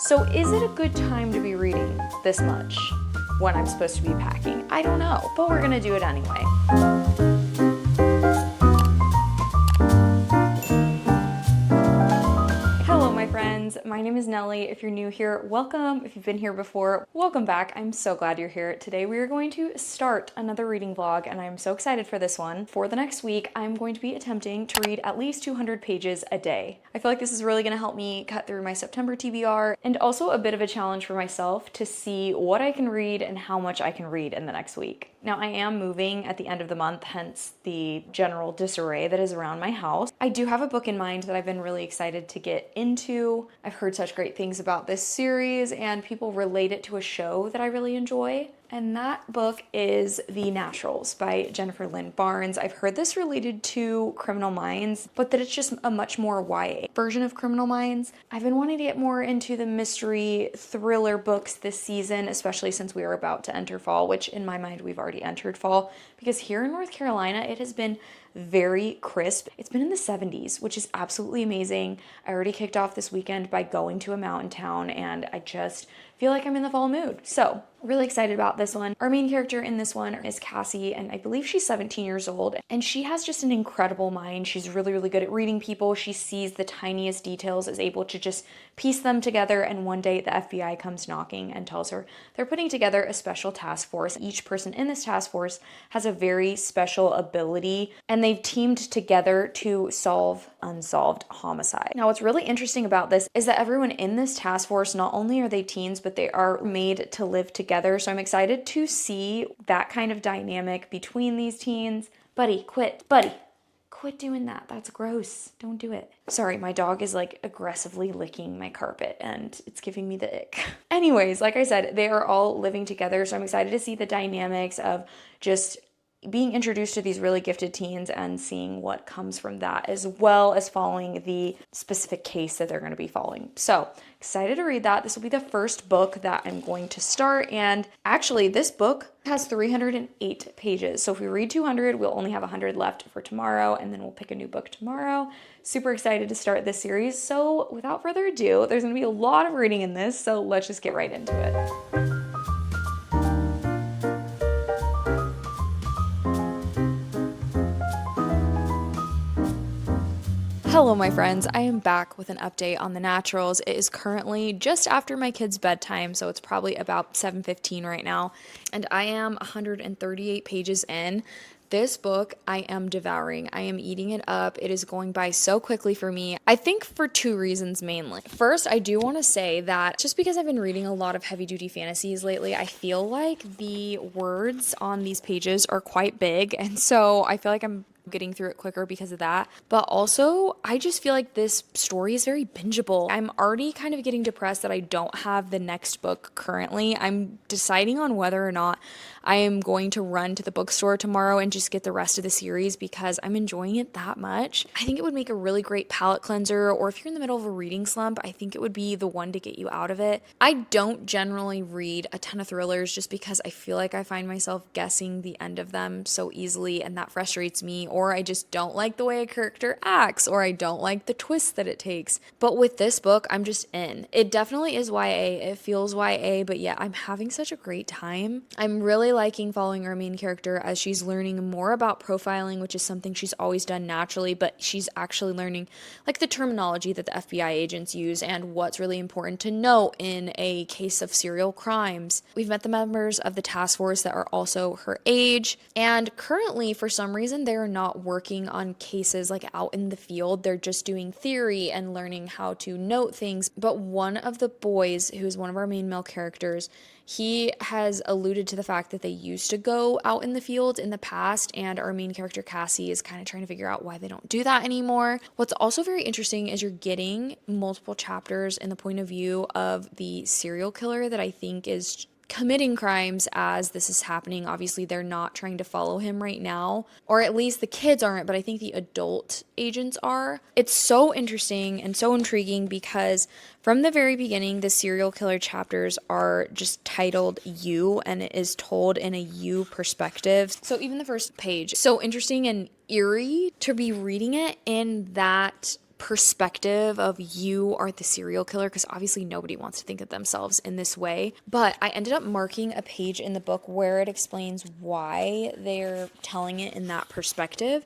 So is it a good time to be reading this much when I'm supposed to be packing? I don't know, but we're gonna do it anyway. Hello, my friends. My name is Nellie. If you're new here, welcome. If you've been here before, welcome back. I'm so glad you're here. Today we are going to start another reading vlog, and I'm so excited for this one. For the next week, I'm going to be attempting to read at least 200 pages a day. I feel like this is really going to help me cut through my September TBR, and also a bit of a challenge for myself to see what I can read and how much I can read in the next week. Now, I am moving at the end of the month, hence the general disarray that is around my house. I do have a book in mind that I've been really excited to get into. I've heard such great things about this series, and people relate it to a show that I really enjoy. And that book is The Naturals by Jennifer Lynn Barnes. I've heard this related to Criminal Minds, but that it's just a much more YA version of Criminal Minds. I've been wanting to get more into the mystery thriller books this season, especially since we are about to enter fall, which in my mind we've already entered fall, because here in North Carolina it has been very crisp. It's been in the 70s, which is absolutely amazing. I already kicked off this weekend by going to a mountain town, and I just feel like I'm in the fall mood. So really excited about this one. Our main character in this one is Cassie, and I believe she's 17 years old, and she has just an incredible mind. She's really, really good at reading people. She sees the tiniest details, is able to just piece them together, and one day the FBI comes knocking and tells her they're putting together a special task force. Each person in this task force has a very special ability, and they've teamed together to solve unsolved homicide. Now, what's really interesting about this is that everyone in this task force, not only are they teens, but they are made to live together. So I'm excited to see that kind of dynamic between these teens. Buddy, quit doing that. That's gross. Don't do it. Sorry, my dog is like aggressively licking my carpet and it's giving me the ick. Anyways, like I said, they are all living together. So I'm excited to see the dynamics of just being introduced to these really gifted teens and seeing what comes from that, as well as following the specific case that they're going to be following. So excited to read that. This will be the first book that I'm going to start. And actually, this book has 308 pages. So if we read 200, we'll only have 100 left for tomorrow, and then we'll pick a new book tomorrow. Super excited to start this series. So without further ado, there's going to be a lot of reading in this. So let's just get right into it. Hello, my friends. I am back with an update on The Naturals. It is currently just after my kids' bedtime, so it's probably about 7:15 right now, and I am 138 pages in. This book I am devouring. I am eating it up. It is going by so quickly for me. I think for two reasons mainly. First, I do want to say that just because I've been reading a lot of heavy-duty fantasies lately, I feel like the words on these pages are quite big, and so I feel like I'm getting through it quicker because of that. But also, I just feel like this story is very bingeable. I'm already kind of getting depressed that I don't have the next book currently. I'm deciding on whether or not I am going to run to the bookstore tomorrow and just get the rest of the series because I'm enjoying it that much. I think it would make a really great palate cleanser, or if you're in the middle of a reading slump, I think it would be the one to get you out of it. I don't generally read a ton of thrillers just because I feel like I find myself guessing the end of them so easily, and that frustrates me, or I just don't like the way a character acts, or I don't like the twist that it takes. But with this book, I'm just in. It definitely is YA. It feels YA, but yet I'm having such a great time. I'm really liking following our main character as she's learning more about profiling, which is something she's always done naturally, but she's actually learning like the terminology that the FBI agents use and what's really important to know in a case of serial crimes. We've met the members of the task force that are also her age, and currently, for some reason, they're not working on cases like out in the field. They're just doing theory and learning how to note things. But one of the boys, who's one of our main male characters, he has alluded to the fact that they used to go out in the field in the past, and our main character Cassie is kind of trying to figure out why they don't do that anymore. What's also very interesting is you're getting multiple chapters in the point of view of the serial killer that I think is committing crimes as this is happening. Obviously, they're not trying to follow him right now, or at least the kids aren't, but I think the adult agents are. It's so interesting and so intriguing because from the very beginning, the serial killer chapters are just titled You, and it is told in a you perspective. So even the first page, so interesting and eerie to be reading it in that perspective of you are the serial killer, because obviously nobody wants to think of themselves in this way. But I ended up marking a page in the book where it explains why they're telling it in that perspective.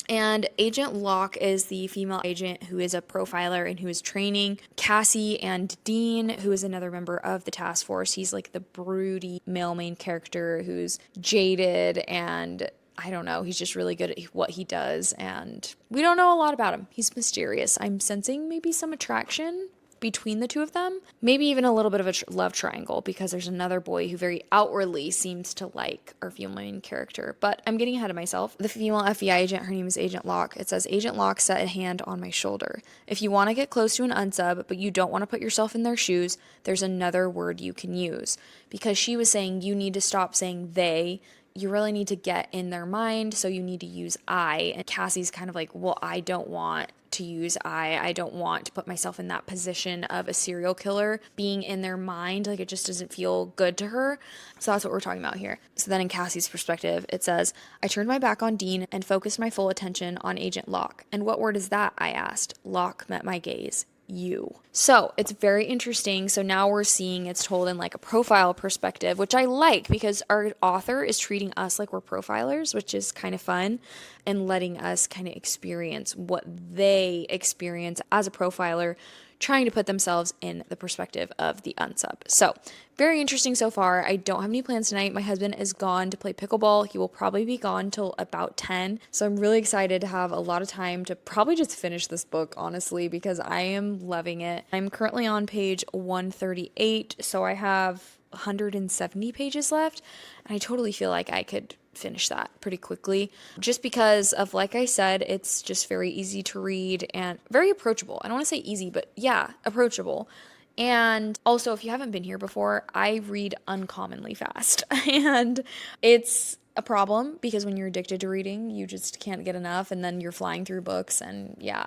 And Agent Locke is the female agent who is a profiler and who is training Cassie and Dean, who is another member of the task force. He's like the broody male main character who's jaded, and I don't know, he's just really good at what he does, and we don't know a lot about him. He's mysterious. I'm sensing maybe some attraction between the two of them, maybe even a little bit of a love triangle, because there's another boy who very outwardly seems to like our female main character. But I'm getting ahead of myself. The female FBI agent, her name is Agent Locke. It says, Agent Locke set a hand on my shoulder. If you want to get close to an unsub, but you don't want to put yourself in their shoes, there's another word you can use. Because she was saying you need to stop saying they. You really need to get in their mind, so you need to use I. And Cassie's kind of like, well, I don't want to use I don't want to put myself in that position of a serial killer being in their mind. Like, it just doesn't feel good to her. So that's what we're talking about here. So then in Cassie's perspective, it says, I turned my back on Dean and focused my full attention on Agent Locke. And what word is that? I asked. Locke met my gaze. You. So it's very interesting. So now we're seeing it's told in like a profile perspective, which I like, because our author is treating us like we're profilers, which is kind of fun, and letting us kind of experience what they experience as a profiler, trying to put themselves in the perspective of the unsub. So very interesting so far. I don't have any plans tonight. My husband is gone to play pickleball. He will probably be gone till about 10. So I'm really excited to have a lot of time to probably just finish this book, honestly, because I am loving it. I'm currently on page 138, so I have 170 pages left, and I totally feel like I could finish that pretty quickly, just because of, like I said, it's just very easy to read and very approachable. I don't want to say easy, but yeah, approachable. And also, if you haven't been here before, I read uncommonly fast, and it's a problem because when you're addicted to reading, you just can't get enough, and then you're flying through books, and yeah,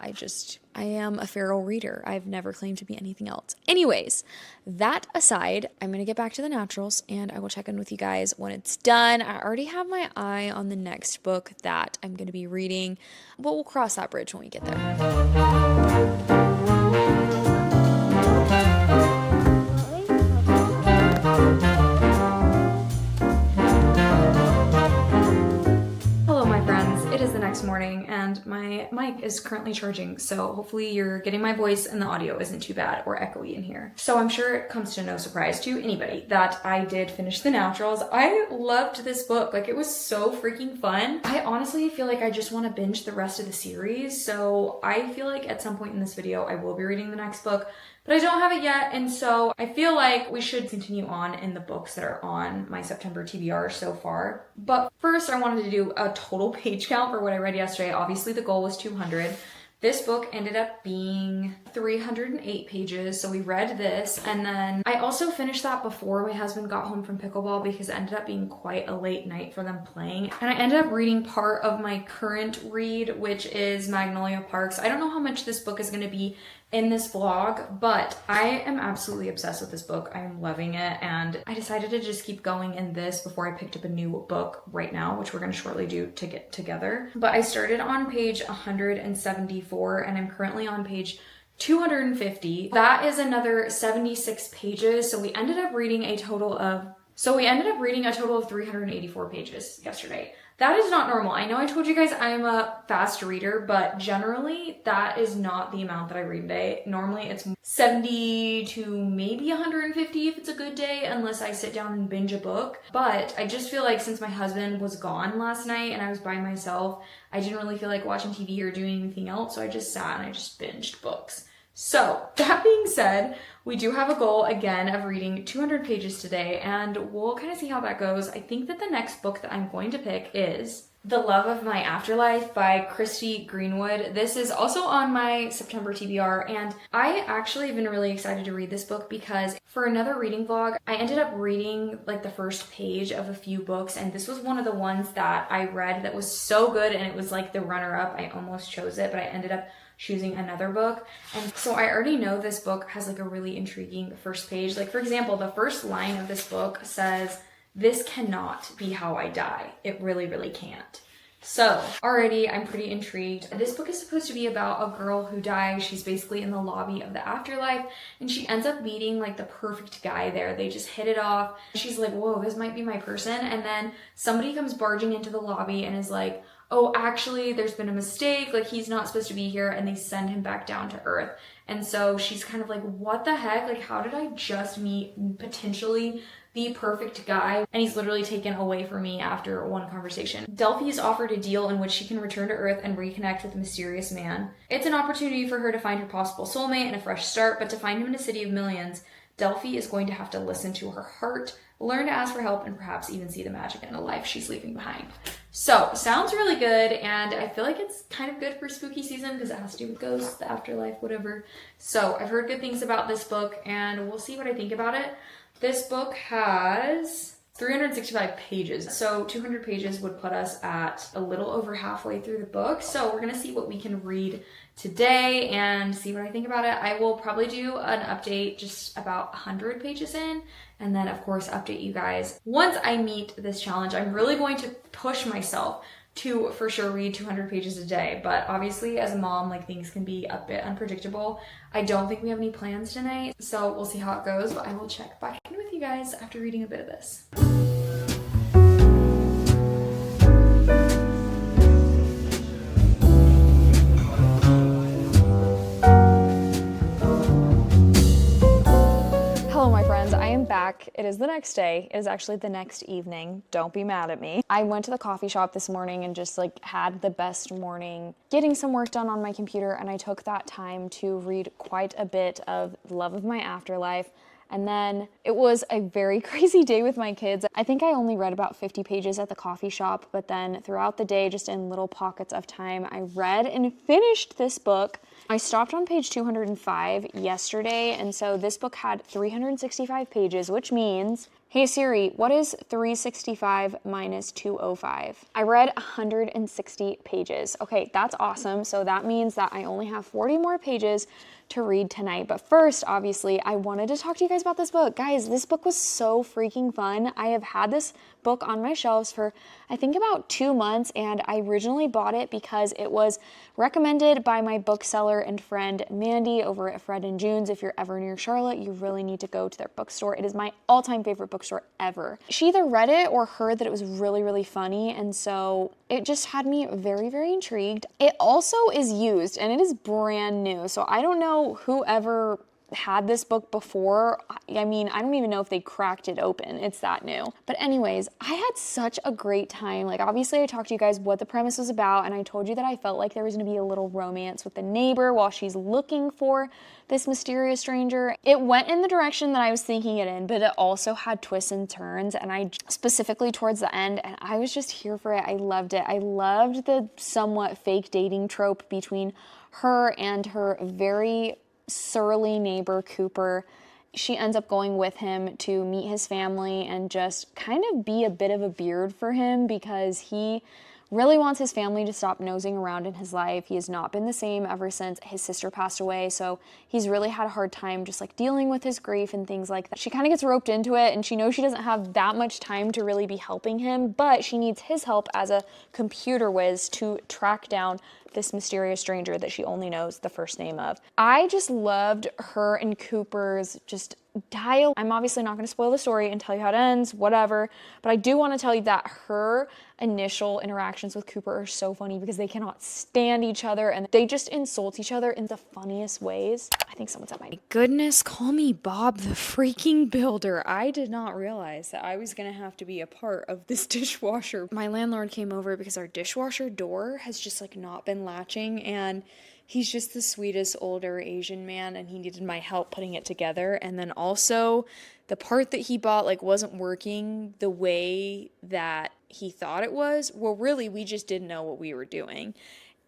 I am a feral reader. I've never claimed to be anything else. Anyways, that aside, I'm going to get back to the naturals, and I will check in with you guys when it's done. I already have my eye on the next book that I'm going to be reading, but we'll cross that bridge when we get there. It is the next morning and my mic is currently charging, so hopefully you're getting my voice and the audio isn't too bad or echoey in here. So I'm sure it comes to no surprise to anybody that I did finish The Naturals. I loved this book. Like, it was so freaking fun. I honestly feel like I just want to binge the rest of the series, so I feel like at some point in this video I will be reading the next book, but I don't have it yet, and so I feel like we should continue on in the books that are on my September TBR so far. But first, I wanted to do a total page count for what I read yesterday. Obviously, the goal was 200. This book ended up being 308 pages, so we read this, and then I also finished that before my husband got home from pickleball because it ended up being quite a late night for them playing. And I ended up reading part of my current read, which is Magnolia Parks. I don't know how much this book is going to be in this vlog, but I am absolutely obsessed with this book. I am loving it, and I decided to just keep going in this before I picked up a new book right now, which we're going to shortly do to get together. But I started on page 174 and I'm currently on page 250. That is another 76 pages. So we ended up reading a total of 384 pages yesterday. That is not normal. I know I told you guys I'm a fast reader, but generally that is not the amount that I read a day. Normally it's 70 to maybe 150 if it's a good day, unless I sit down and binge a book. But I just feel like since my husband was gone last night and I was by myself, I didn't really feel like watching TV or doing anything else, so I just sat and I just binged books. So that being said, we do have a goal again of reading 200 pages today, and we'll kind of see how that goes. I think that the next book that I'm going to pick is The Love of My Afterlife by Christy Greenwood. This is also on my September TBR, and I actually have been really excited to read this book because for another reading vlog, I ended up reading like the first page of a few books, and this was one of the ones that I read that was so good, and it was like the runner-up. I almost chose it, but I ended up choosing another book. And so I already know this book has like a really intriguing first page. Like, for example, the first line of this book says, "This cannot be how I die. It really, really can't." So, already I'm pretty intrigued. This book is supposed to be about a girl who dies. She's basically in the lobby of the afterlife, and she ends up meeting like the perfect guy there. They just hit it off. She's like, whoa, this might be my person. And then somebody comes barging into the lobby and is like, oh, actually, there's been a mistake. Like, he's not supposed to be here. And they send him back down to Earth. And so she's kind of like, what the heck? Like, how did I just meet potentially the perfect guy, and he's literally taken away from me after one conversation. Delphi is offered a deal in which she can return to Earth and reconnect with a mysterious man. It's an opportunity for her to find her possible soulmate and a fresh start, but to find him in a city of millions, Delphi is going to have to listen to her heart, learn to ask for help, and perhaps even see the magic in the life she's leaving behind. So, sounds really good, and I feel like it's kind of good for spooky season because it has to do with ghosts, the afterlife, whatever. So, I've heard good things about this book, and we'll see what I think about it. This book has 365 pages, so 200 pages would put us at a little over halfway through the book. So we're going to see what we can read today and see what I think about it. I will probably do an update just about 100 pages in, and then of course update you guys once I meet this challenge. I'm really going to push myself to for sure read 200 pages a day, but obviously as a mom, like, things can be a bit unpredictable. I don't think we have any plans tonight, so we'll see how it goes, but I will check back in with you guys after reading a bit of this. Hello, my friends. I am back. It is the next day. It is actually the next evening. Don't be mad at me. I went to the coffee shop this morning and just had the best morning getting some work done on my computer, and I took that time to read quite a bit of Love of My Afterlife. And then it was a very crazy day with my kids. I think I only read about 50 pages at the coffee shop, but then throughout the day, just in little pockets of time, I read and finished this book. I stopped on page 205 yesterday, and so this book had 365 pages, which means, hey Siri, what is 365 minus 205? I read 160 pages. Okay, that's awesome. So that means that I only have 40 more pages to read tonight. But first, obviously, I wanted to talk to you guys about this book. Guys, this book was so freaking fun. I have had this book on my shelves for, I think, about 2 months, and I originally bought it because it was recommended by my bookseller and friend Mandy over at Fred and June's. If you're ever near Charlotte, you really need to go to their bookstore. It is my all-time favorite bookstore ever. She either read it or heard that it was really, really funny, and so it just had me very, very intrigued. It also is used, and it is brand new, so I don't know whoever had this book before. I mean, I don't even know if they cracked it open. It's that new. But anyways, I had such a great time. Obviously I talked to you guys what the premise was about, and I told you that I felt like there was going to be a little romance with the neighbor while she's looking for this mysterious stranger. It went in the direction that I was thinking it in, but it also had twists and turns, and I specifically towards the end, and I was just here for it. I loved it. I loved the somewhat fake dating trope between her and her very surly neighbor Cooper. She ends up going with him to meet his family and just kind of be a bit of a beard for him because he really wants his family to stop nosing around in his life. He has not been the same ever since his sister passed away, so he's really had a hard time just dealing with his grief and things like that. She kind of gets roped into it, and she knows she doesn't have that much time to really be helping him, but she needs his help as a computer whiz to track down this mysterious stranger that she only knows the first name of. I just loved her and Cooper's just dialogue. I'm obviously not going to spoil the story and tell you how it ends, whatever, but I do want to tell you that her initial interactions with Cooper are so funny because they cannot stand each other and they just insult each other in the funniest ways. I think someone's at my goodness, call me Bob the freaking Builder. I did not realize that I was going to have to be a part of this dishwasher. My landlord came over because our dishwasher door has just not been latching, and he's just the sweetest older Asian man, and he needed my help putting it together. And then also the part that he bought wasn't working the way that he thought it was. Well, really, we just didn't know what we were doing.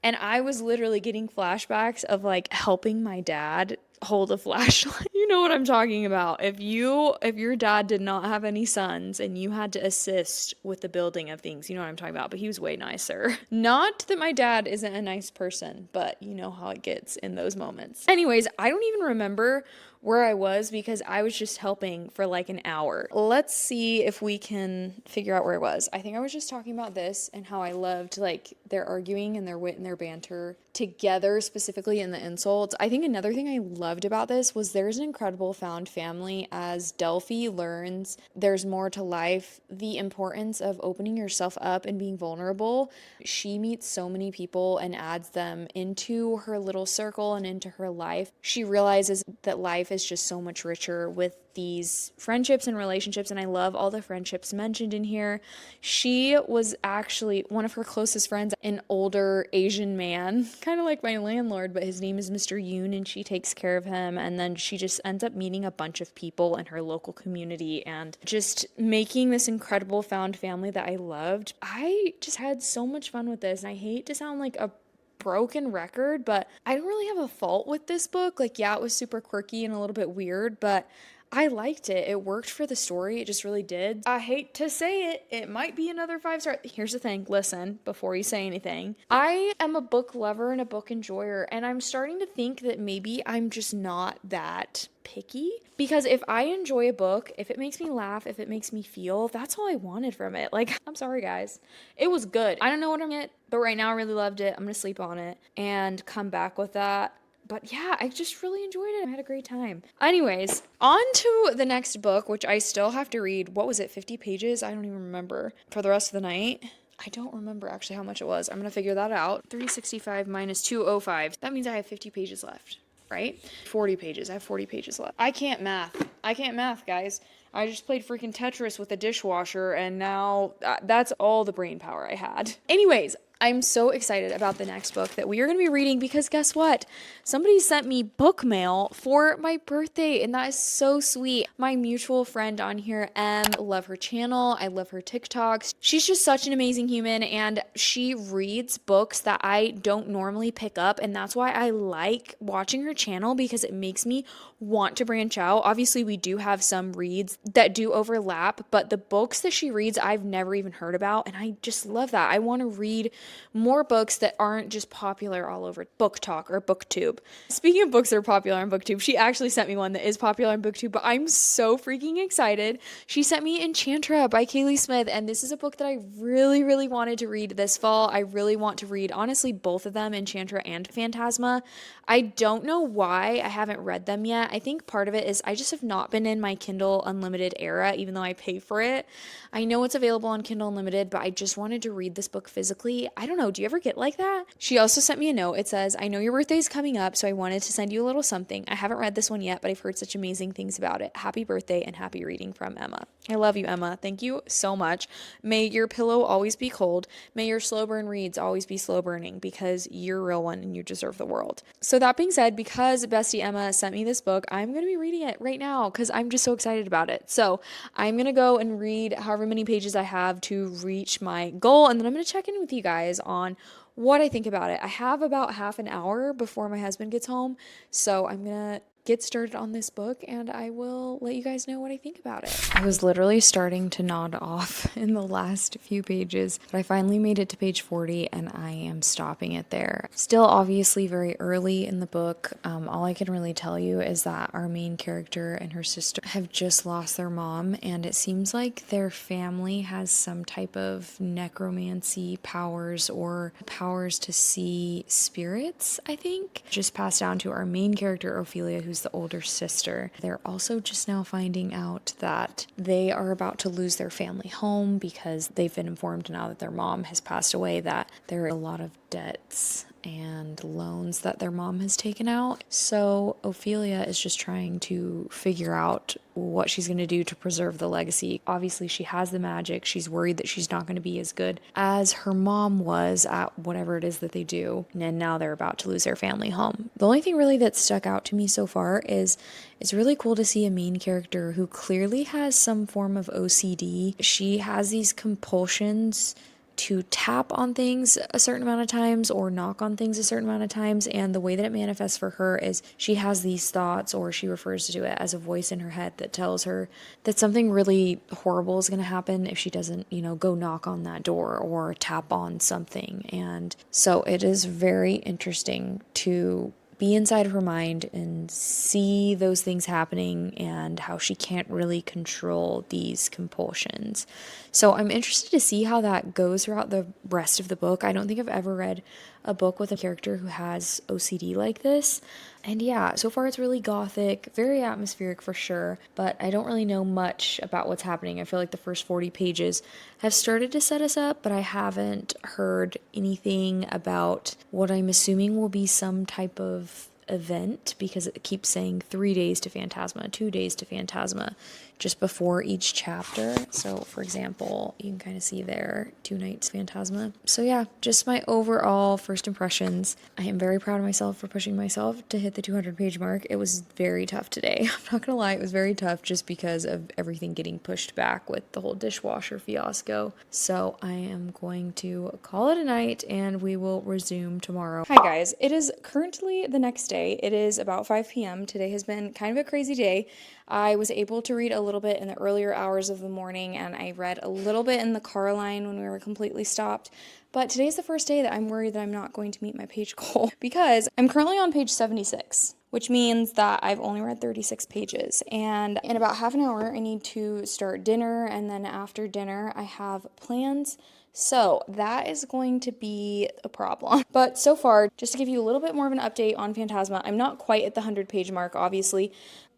And I was literally getting flashbacks of helping my dad hold a flashlight. You know what I'm talking about. If your dad did not have any sons and you had to assist with the building of things, you know what I'm talking about. But he was way nicer. Not that my dad isn't a nice person, but you know how it gets in those moments. Anyways, I don't even remember where I was because I was just helping for like an hour. Let's see if we can figure out where I was. I think I was just talking about this and how I loved like their arguing and their wit and their banter together, specifically in the insults. I think another thing I loved about this was there's an incredible found family as Delphi learns there's more to life, the importance of opening yourself up and being vulnerable. She meets so many people and adds them into her little circle and into her life. She realizes that life is just so much richer with these friendships and relationships, and I love all the friendships mentioned in here. She was actually one of her closest friends, an older Asian man, kind of like my landlord, but his name is Mr. Yoon, and she takes care of him, and then she just ends up meeting a bunch of people in her local community and just making this incredible found family that I loved. I just had so much fun with this, and I hate to sound like a broken record, but I don't really have a fault with this book. Like, yeah, it was super quirky and a little bit weird, but I liked it. It worked for the story. It just really did. I hate to say it. It might be another 5-star. Here's the thing. Listen, before you say anything. I am a book lover and a book enjoyer, and I'm starting to think that maybe I'm just not that picky. Because if I enjoy a book, if it makes me laugh, if it makes me feel, that's all I wanted from it. Like, I'm sorry, guys. It was good. I don't know what I'm at, but right now I really loved it. I'm going to sleep on it and come back with that. But yeah, I just really enjoyed it. I had a great time. Anyways, on to the next book, which I still have to read. What was it, 50 pages? I don't even remember. For the rest of the night. I don't remember actually how much it was. I'm going to figure that out. 365 minus 205. That means I have 50 pages left, right? 40 pages. I have 40 pages left. I can't math, guys. I just played freaking Tetris with a dishwasher, and now that's all the brain power I had. Anyways, I'm so excited about the next book that we are going to be reading because guess what? Somebody sent me book mail for my birthday, and that is so sweet. My mutual friend on here, Em, love her channel. I love her TikToks. She's just such an amazing human, and she reads books that I don't normally pick up, and that's why I like watching her channel because it makes me want to branch out. Obviously, we do have some reads that do overlap, but the books that she reads, I've never even heard about, and I just love that. I want to read more books that aren't just popular all over BookTok or BookTube. Speaking of books that are popular on BookTube, she actually sent me one that is popular on BookTube, but I'm so freaking excited. She sent me Enchantra by Kaylee Smith, and this is a book that I really, really wanted to read this fall. I really want to read, honestly, both of them, Enchantra and Phantasma. I don't know why I haven't read them yet. I think part of it is I just have not been in my Kindle Unlimited era, even though I pay for it. I know it's available on Kindle Unlimited, but I just wanted to read this book physically. I don't know. Do you ever get like that? She also sent me a note. It says, I know your birthday is coming up, so I wanted to send you a little something. I haven't read this one yet, but I've heard such amazing things about it. Happy birthday and happy reading from Emma. I love you, Emma. Thank you so much. May your pillow always be cold. May your slow burn reads always be slow burning because you're a real one and you deserve the world. So that being said, because bestie Emma sent me this book, I'm going to be reading it right now because I'm just so excited about it. So I'm going to go and read however many pages I have to reach my goal, and then I'm going to check in with you guys on what I think about it. I have about half an hour before my husband gets home, so I'm going to get started on this book and I will let you guys know what I think about it. I was literally starting to nod off in the last few pages, but I finally made it to page 40 and I am stopping it there. Still obviously very early in the book. All I can really tell you is that our main character and her sister have just lost their mom, and it seems like their family has some type of necromancy powers or powers to see spirits, I think. Just passed down to our main character, Ophelia, who's the older sister. They're also just now finding out that they are about to lose their family home because they've been informed now that their mom has passed away that there are a lot of debts and loans that their mom has taken out. So Ophelia is just trying to figure out what she's going to do to preserve the legacy. Obviously, she has the magic. She's worried that she's not going to be as good as her mom was at whatever it is that they do. And now they're about to lose their family home. The only thing really that stuck out to me so far is it's really cool to see a main character who clearly has some form of OCD. She has these compulsions to tap on things a certain amount of times or knock on things a certain amount of times. And the way that it manifests for her is she has these thoughts, or she refers to it as a voice in her head that tells her that something really horrible is going to happen if she doesn't, go knock on that door or tap on something. And so it is very interesting to be inside of her mind and see those things happening and how she can't really control these compulsions. So I'm interested to see how that goes throughout the rest of the book. I don't think I've ever read a book with a character who has OCD like this. And yeah, so far it's really gothic, very atmospheric for sure, but I don't really know much about what's happening. I feel like the first 40 pages have started to set us up, but I haven't heard anything about what I'm assuming will be some type of event, because it keeps saying 3 days to Phantasma, 2 days to Phantasma, just before each chapter. So for example, you can kind of see there, 2 nights Phantasma. So yeah, just my overall first impressions. I am very proud of myself for pushing myself to hit the 200 page mark. It was very tough today. I'm not gonna lie, it was very tough just because of everything getting pushed back with the whole dishwasher fiasco. So I am going to call it a night and we will resume tomorrow. Hi guys, it is currently the next day. It is about 5 p.m. Today has been kind of a crazy day. I was able to read a little bit in the earlier hours of the morning, and I read a little bit in the car line when we were completely stopped. But today's the first day that I'm worried that I'm not going to meet my page goal because I'm currently on page 76, which means that I've only read 36 pages. And in about half an hour, I need to start dinner, and then after dinner, I have plans. So that is going to be a problem. But so far, just to give you a little bit more of an update on Phantasma, I'm not quite at the 100-page mark, obviously,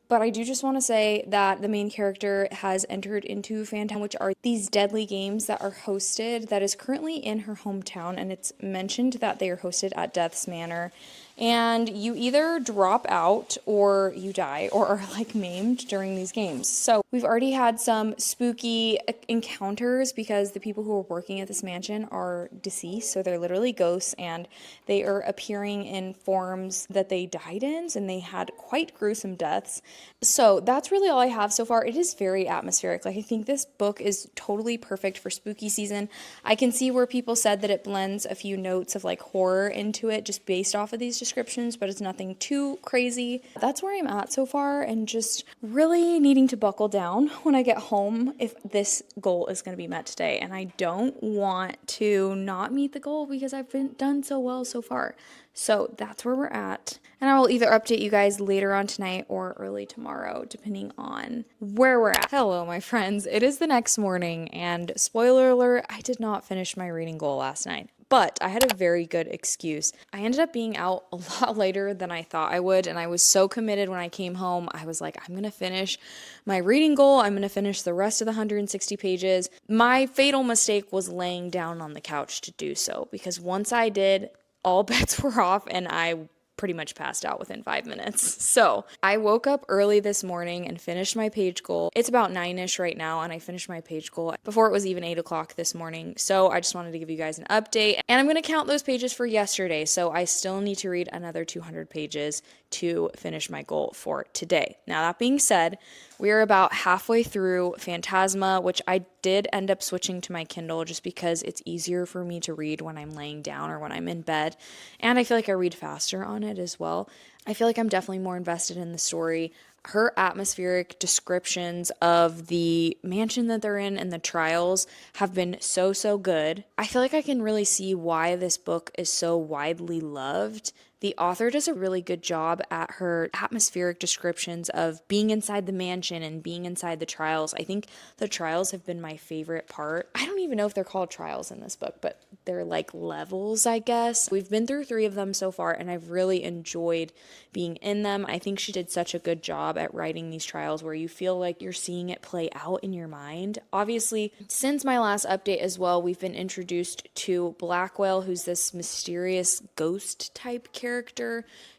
but I do just want to say that the main character has entered into Phantasma, which are these deadly games that are hosted, that is currently in her hometown, and it's mentioned that they are hosted at Death's Manor. And you either drop out or you die or are maimed during these games. So we've already had some spooky encounters because the people who are working at this mansion are deceased. So they're literally ghosts, and they are appearing in forms that they died in, and they had quite gruesome deaths. So that's really all I have so far. It is very atmospheric. I think this book is totally perfect for spooky season. I can see where people said that it blends a few notes of horror into it just based off of these descriptions, but it's nothing too crazy. That's where I'm at so far, and just really needing to buckle down when I get home if this goal is going to be met today. And I don't want to not meet the goal because I've been done so well so far. So that's where we're at. And I will either update you guys later on tonight or early tomorrow, depending on where we're at. Hello, my friends. It is the next morning, and spoiler alert, I did not finish my reading goal last night. But I had a very good excuse. I ended up being out a lot later than I thought I would, and I was so committed when I came home. I was like, I'm going to finish my reading goal. I'm going to finish the rest of the 160 pages. My fatal mistake was laying down on the couch to do so, because once I did, all bets were off, and I pretty much passed out within 5 minutes. So I woke up early this morning and finished my page goal. It's about 9-ish right now, and I finished my page goal before it was even 8 o'clock this morning. So I just wanted to give you guys an update, and I'm going to count those pages for yesterday. So I still need to read another 200 pages to finish my goal for today. Now, that being said, we are about halfway through Phantasma, which I did end up switching to my Kindle just because it's easier for me to read when I'm laying down or when I'm in bed. And I feel like I read faster on it as well. I feel like I'm definitely more invested in the story. Her atmospheric descriptions of the mansion that they're in and the trials have been so good. I feel like I can really see why this book is so widely loved. The author does a really good job at her atmospheric descriptions of being inside the mansion and being inside the trials. I think the trials have been my favorite part. I don't even know if they're called trials in this book, but they're levels, I guess. We've been through 3 of them so far, and I've really enjoyed being in them. I think she did such a good job at writing these trials where you feel like you're seeing it play out in your mind. Obviously, since my last update as well, we've been introduced to Blackwell, who's this mysterious ghost type character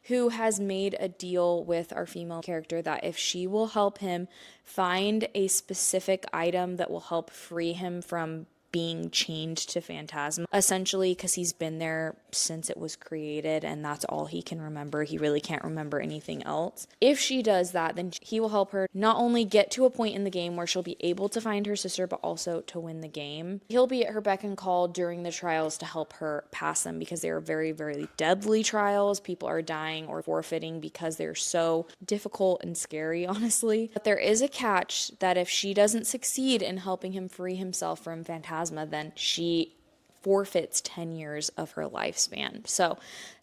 who has made a deal with our female character that if she will help him find a specific item that will help free him from being chained to Phantasma, essentially, because he's been there since it was created and that's all he can remember. He really can't remember anything else. If she does that, then he will help her not only get to a point in the game where she'll be able to find her sister, but also to win the game. He'll be at her beck and call during the trials to help her pass them, because they are very, very deadly trials. People are dying or forfeiting because they're so difficult and scary, honestly. But there is a catch, that if she doesn't succeed in helping him free himself from Phantasma, then she forfeits 10 years of her lifespan. So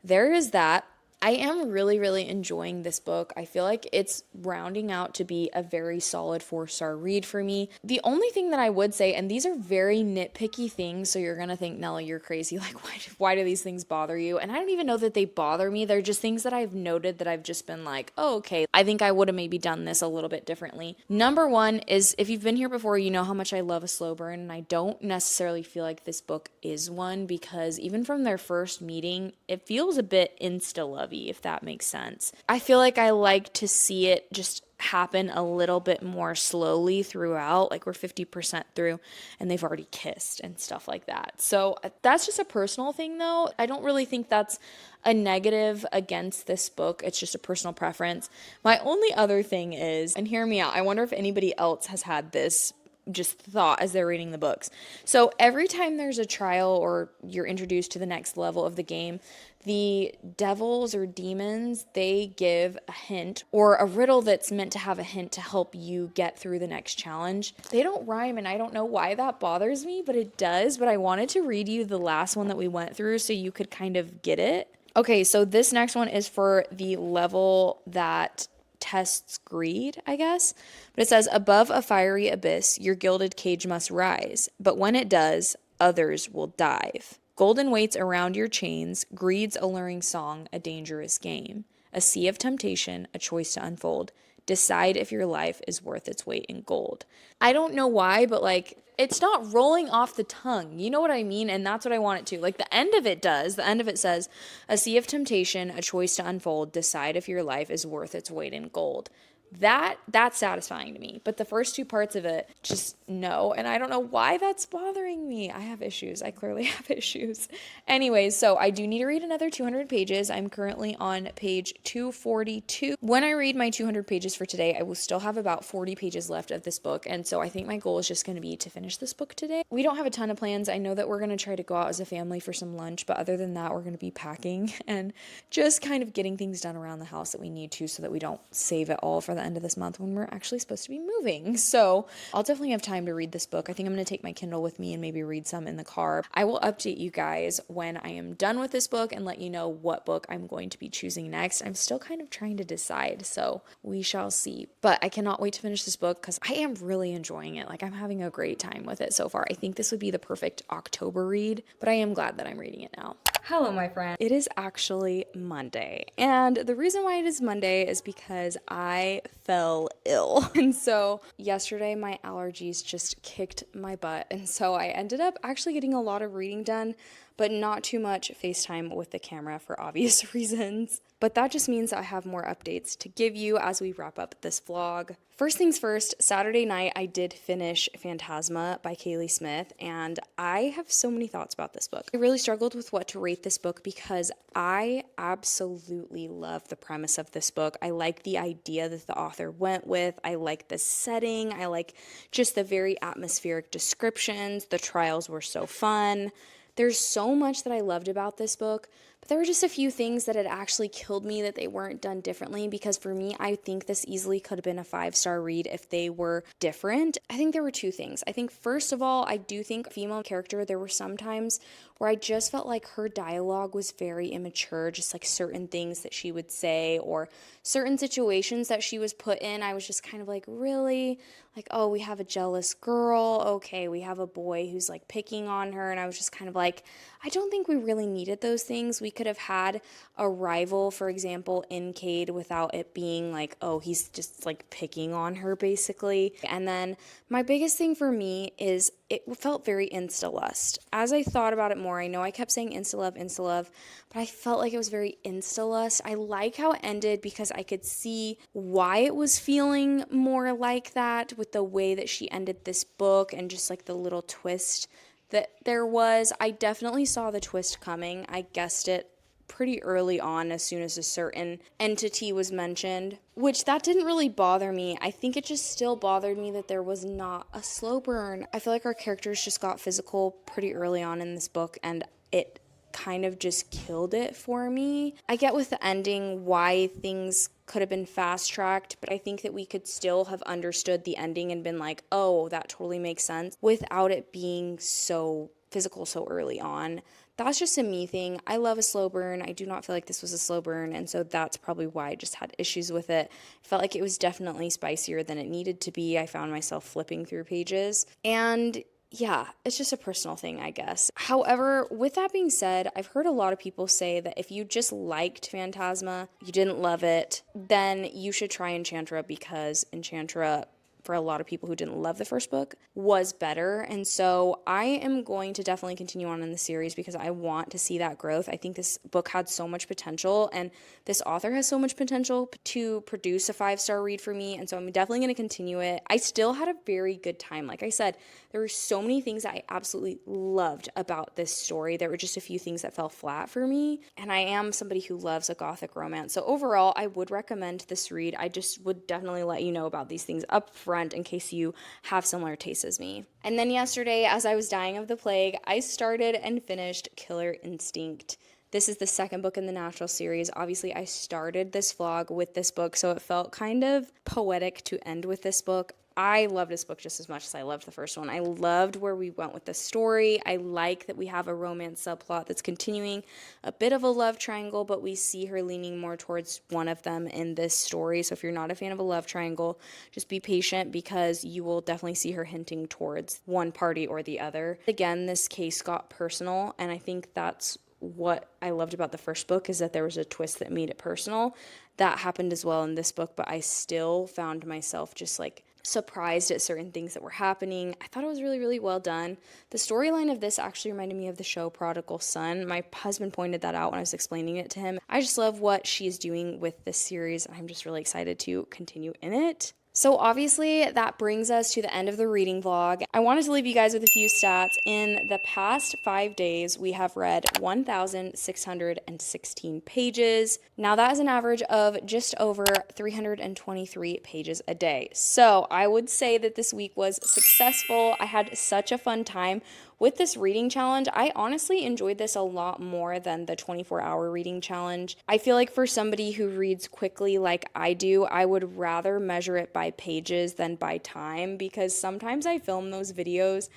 there is that. I am really, really enjoying this book. I feel like it's rounding out to be a very solid 4-star read for me. The only thing that I would say, and these are very nitpicky things, so you're going to think, Nellie, you're crazy. Like, why do these things bother you? And I don't even know that they bother me. They're just things that I've noted that I've just been like, oh, okay, I think I would have maybe done this a little bit differently. Number one is, if you've been here before, you know how much I love a slow burn, and I don't necessarily feel like this book is one, because even from their first meeting, it feels a bit insta-lovey, if that makes sense. I feel like I like to see it just happen a little bit more slowly throughout, like we're 50% through and they've already kissed and stuff like that. So that's just a personal thing though. I don't really think that's a negative against this book. It's just a personal preference. My only other thing is, and hear me out, I wonder if anybody else has had this just thought as they're reading the books. So every time there's a trial or you're introduced to the next level of the game, the devils or demons, they give a hint or a riddle that's meant to have a hint to help you get through the next challenge. They don't rhyme, and I don't know why that bothers me, but it does. But I wanted to read you the last one that we went through so you could kind of get it. Okay, so this next one is for the level that tests greed, I guess. But it says, above a fiery abyss, your gilded cage must rise. But when it does, others will dive. Golden weights around your chains, greed's alluring song, a dangerous game. A sea of temptation, a choice to unfold. Decide if your life is worth its weight in gold. I don't know why, but like, it's not rolling off the tongue. You know what I mean? And that's what I want it to. Like, the end of it does. The end of it says, a sea of temptation, a choice to unfold. Decide if your life is worth its weight in gold. That's satisfying to me. But the first two parts of it, just no. And I don't know why that's bothering me. I have issues. I clearly have issues. Anyways, so I do need to read another 200 pages. I'm currently on page 242. When I read my 200 pages for today, I will still have about 40 pages left of this book. And so I think my goal is just going to be to finish this book today. We don't have a ton of plans. I know that we're going to try to go out as a family for some lunch, but other than that, we're going to be packing and just kind of getting things done around the house that we need to, so that we don't save it all for the end of this month when we're actually supposed to be moving. So I'll definitely have time to read this book. I think I'm going to take my Kindle with me and maybe read some in the car. I will update you guys when I am done with this book and let you know what book I'm going to be choosing next. I'm still kind of trying to decide, so we shall see. But I cannot wait to finish this book because I am really enjoying it. Like, I'm having a great time with it so far. I think this would be the perfect October read, but I am glad that I'm reading it now. Hello, my friend. It is actually Monday, and the reason why it is Monday is because I fell ill. And so yesterday my allergies just kicked my butt, and so I ended up actually getting a lot of reading done, but not too much FaceTime with the camera for obvious reasons. But that just means I have more updates to give you as we wrap up this vlog. First things first, Saturday night I did finish Phantasma by Kaylee Smith, and I have so many thoughts about this book. I really struggled with what to rate this book because I absolutely love the premise of this book. I like the idea that the author went with. I like the setting. I like just the very atmospheric descriptions. The trials were so fun. There's so much that I loved about this book, but there were just a few things that had actually killed me that they weren't done differently, because for me, I think this easily could have been a 5-star read if they were different. I think there were two things. I think first of all, I do think female character, there were some times where I just felt like her dialogue was very immature, just like certain things that she would say or certain situations that she was put in. I was just kind of like, really? Like, oh, we have a jealous girl. Okay, we have a boy who's like picking on her. And I was just kind of like, I don't think we really needed those things. We could have had a rival, for example, in Cade without it being like, oh, he's just like picking on her basically. And then my biggest thing for me is it felt very insta-lust. As I thought about it more, I know I kept saying insta-love, but I felt like it was very insta-lust. I like how it ended because I could see why it was feeling more like that with the way that she ended this book and just like the little twist that there was. I definitely saw the twist coming. I guessed it pretty early on as soon as a certain entity was mentioned, which that didn't really bother me. I think it just still bothered me that there was not a slow burn. I feel like our characters just got physical pretty early on in this book, and it kind of just killed it for me. I get with the ending why things could have been fast tracked, but I think that we could still have understood the ending and been like, oh, that totally makes sense, without it being so physical so early on. That's just a me thing. I love a slow burn. I do not feel like this was a slow burn, and so that's probably why I just had issues with it. I felt like it was definitely spicier than it needed to be. I found myself flipping through pages, and yeah, it's just a personal thing, I guess. However, with that being said, I've heard a lot of people say that if you just liked Phantasma, you didn't love it, then you should try Enchantra, because Enchantra, for a lot of people who didn't love the first book, was better. And so I am going to definitely continue on in the series because I want to see that growth. I think this book had so much potential, and this author has so much potential to produce a 5-star read for me. And so I'm definitely going to continue it. I still had a very good time. Like I said, there were so many things that I absolutely loved about this story. There were just a few things that fell flat for me. And I am somebody who loves a gothic romance. So overall, I would recommend this read. I just would definitely let you know about these things up front in case you have similar tastes as me. And then yesterday, as I was dying of the plague, I started and finished Killer Instinct. This is the second book in the Natural series. Obviously, I started this vlog with this book, so it felt kind of poetic to end with this book. I love this book just as much as I loved the first one. I loved where we went with the story. I like that we have a romance subplot that's continuing, a bit of a love triangle, but we see her leaning more towards one of them in this story. So if you're not a fan of a love triangle, just be patient, because you will definitely see her hinting towards one party or the other. Again, this case got personal, and I think that's what I loved about the first book, is that there was a twist that made it personal. That happened as well in this book, but I still found myself just like surprised at certain things that were happening. I thought it was really, really well done. The storyline of this actually reminded me of the show Prodigal Son. My husband pointed that out when I was explaining it to him. I just love what she is doing with this series, and I'm just really excited to continue in it. So obviously that brings us to the end of the reading vlog. I wanted to leave you guys with a few stats. In the past 5 days, we have read 1,616 pages. Now that is an average of just over 323 pages a day. So I would say that this week was successful. I had such a fun time with this reading challenge. I honestly enjoyed this a lot more than the 24-hour reading challenge. I feel like for somebody who reads quickly like I do, I would rather measure it by pages than by time, because sometimes I film those videos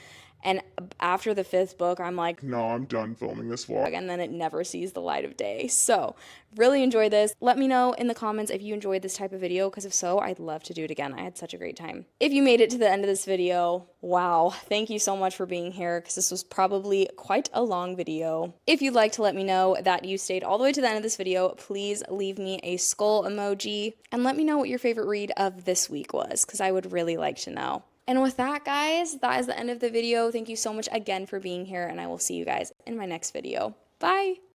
and after the 5th book, I'm like, no, I'm done filming this vlog. And then it never sees the light of day. So really enjoyed this. Let me know in the comments if you enjoyed this type of video, because if so, I'd love to do it again. I had such a great time. If you made it to the end of this video, wow, thank you so much for being here, because this was probably quite a long video. If you'd like to let me know that you stayed all the way to the end of this video, please leave me a skull emoji and let me know what your favorite read of this week was, because I would really like to know. And with that, guys, that is the end of the video. Thank you so much again for being here, and I will see you guys in my next video. Bye!